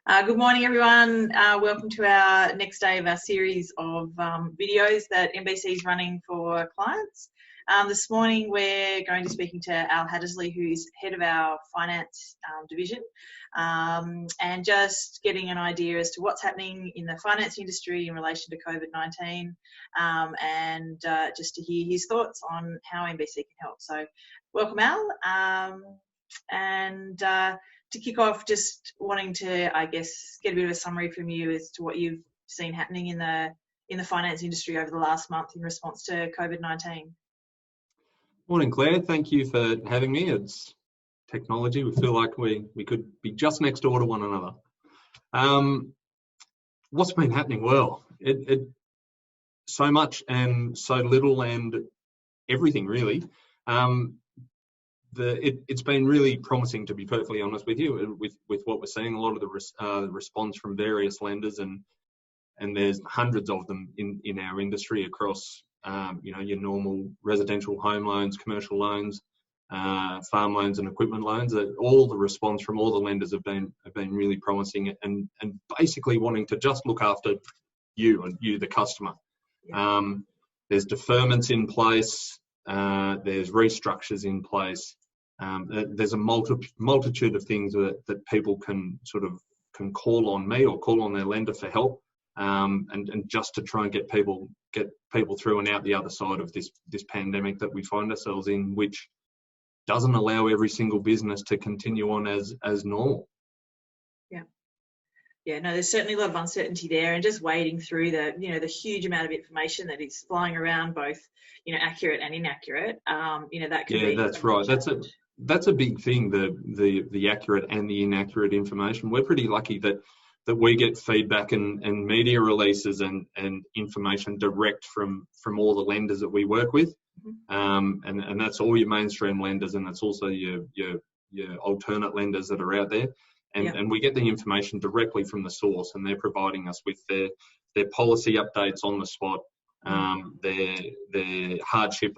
Good morning, everyone. Welcome to our next day of our series of videos that MBC is running for clients. This morning, we're going to be speaking to Al Hattersley, who's head of our finance division, and just getting an idea as to what's happening in the finance industry in relation to COVID-19, and just to hear his thoughts on how MBC can help. So, welcome, Al. To kick off, just wanting to, I guess, get a bit of a summary from you as to what you've seen happening in the finance industry over the last month in response to COVID-19. Morning, Claire. Thank you for having me. It's technology. We feel like we could be just next door to one another. What's been happening? Well, so much and so little and everything, really. It's been really promising, to be perfectly honest with you, with what we're seeing. A lot of the response from various lenders, and there's hundreds of them in our industry across your normal residential home loans, commercial loans, farm loans and equipment loans. All the response from all the lenders have been really promising, and basically wanting to just look after you, the customer. Yeah. There's deferments in place, there's restructures in place. There's a multitude of things that people can call on me or call on their lender for help, and just to try and get people through and out the other side of this pandemic that we find ourselves in, which doesn't allow every single business to continue on as normal. Yeah, no, there's certainly a lot of uncertainty there, and just wading through the huge amount of information that is flying around, both accurate and inaccurate. That could be. Yeah, that's right. That's a big thing, the accurate and the inaccurate information. We're pretty lucky that we get feedback and media releases and information direct from all the lenders that we work with. Mm-hmm. And that's all your mainstream lenders, and that's also your alternate lenders that are out there. And we get the information directly from the source, and they're providing us with their policy updates on the spot, their hardship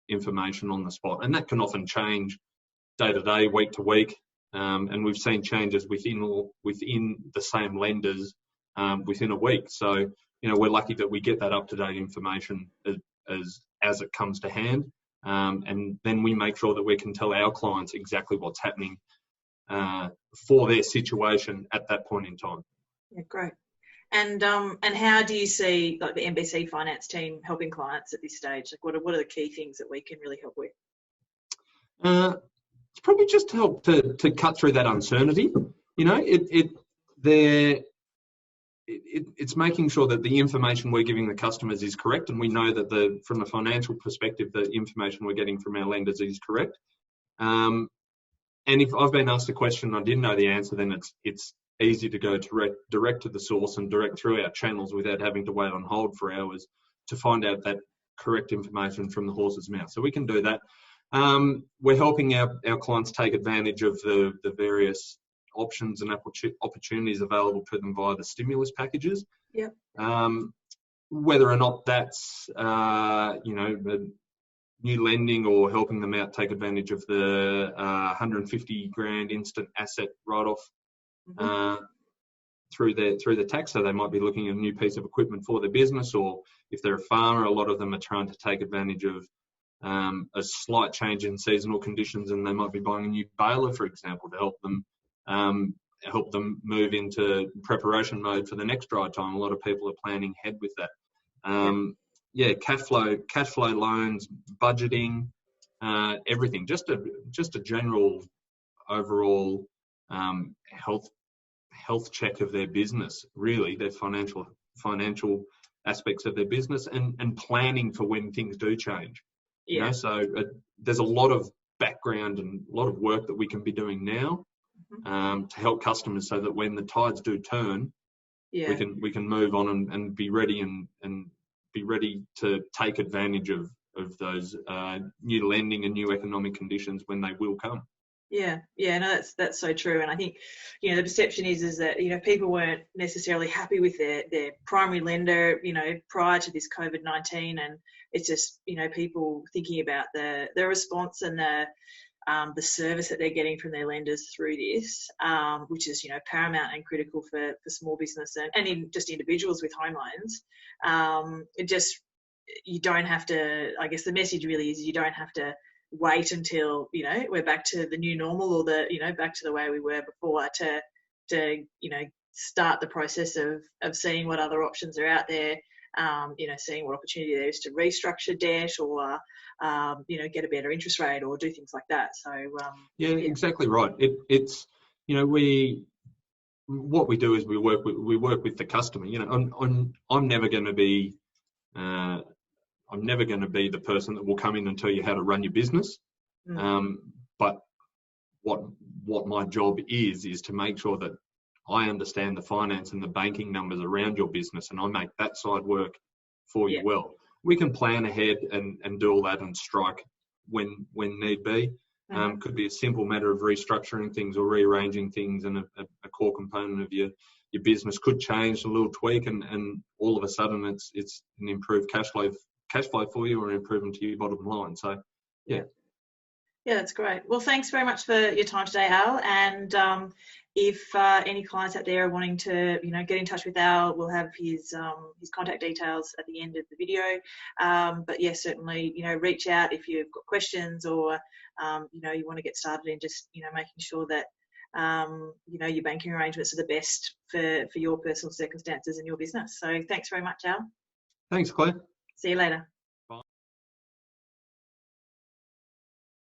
information on the spot, and that can often change day to day, week to week. And we've seen changes within the same lenders within a week. So we're lucky that we get that up to date information as it comes to hand, and then we make sure that we can tell our clients exactly what's happening for their situation at that point in time. Yeah, great. And how do you see the MBC Finance team helping clients at this stage? What are the key things that we can really help with? It's probably just to help to cut through that uncertainty. It's making sure that the information we're giving the customers is correct, and we know that from a financial perspective, the information we're getting from our lenders is correct. And if I've been asked a question and I didn't know the answer, then it's easy to go direct to the source and direct through our channels without having to wait on hold for hours to find out that correct information from the horse's mouth. So we can do that. We're helping our clients take advantage of the various options and opportunities available to them via the stimulus packages. Yep. Whether or not that's new lending or helping them out take advantage of the 150 grand instant asset write-off through the tax. So they might be looking at a new piece of equipment for their business, or if they're a farmer, a lot of them are trying to take advantage of a slight change in seasonal conditions, and they might be buying a new baler, for example, to help them move into preparation mode for the next dry time. A lot of people are planning ahead with that. Cash flow loans, budgeting, everything. Just a general overall health check of their business, really, their financial aspects of their business, and planning for when things do change. Yeah. So there's a lot of background and a lot of work that we can be doing now to help customers, so that when the tides do turn, we can move on and be ready and be ready to take advantage of those new lending and new economic conditions when they will come. Yeah, no, that's so true. And I think, the perception is that, people weren't necessarily happy with their primary lender, prior to this COVID-19, and it's just, people thinking about the response and the the service that they're getting from their lenders through this, which is, paramount and critical for small business and in just individuals with home loans. You don't have to, I guess the message really is you don't have to wait until, we're back to the new normal or back to the way we were before to start the process of seeing what other options are out there, seeing what opportunity there is to restructure debt or, get a better interest rate or do things like that. So, exactly right. It's, what we do is we work with the customer. I'm never going to be, the person that will come in and tell you how to run your business. But what my job is to make sure that I understand the finance and the banking numbers around your business, and I make that side work for you well. We can plan ahead and do all that and strike when need be. Could be a simple matter of restructuring things or rearranging things, and a core component of your business could change, a little tweak, and all of a sudden it's an improved cash flow for you or an improvement to your bottom line. So, yeah. Yeah, that's great. Well, thanks very much for your time today, Al. And if any clients out there are wanting to, get in touch with Al, we'll have his contact details at the end of the video. But yeah, certainly, reach out if you've got questions or, you want to get started in just, making sure that, your banking arrangements are the best for your personal circumstances and your business. So thanks very much, Al. Thanks, Claire. See you later.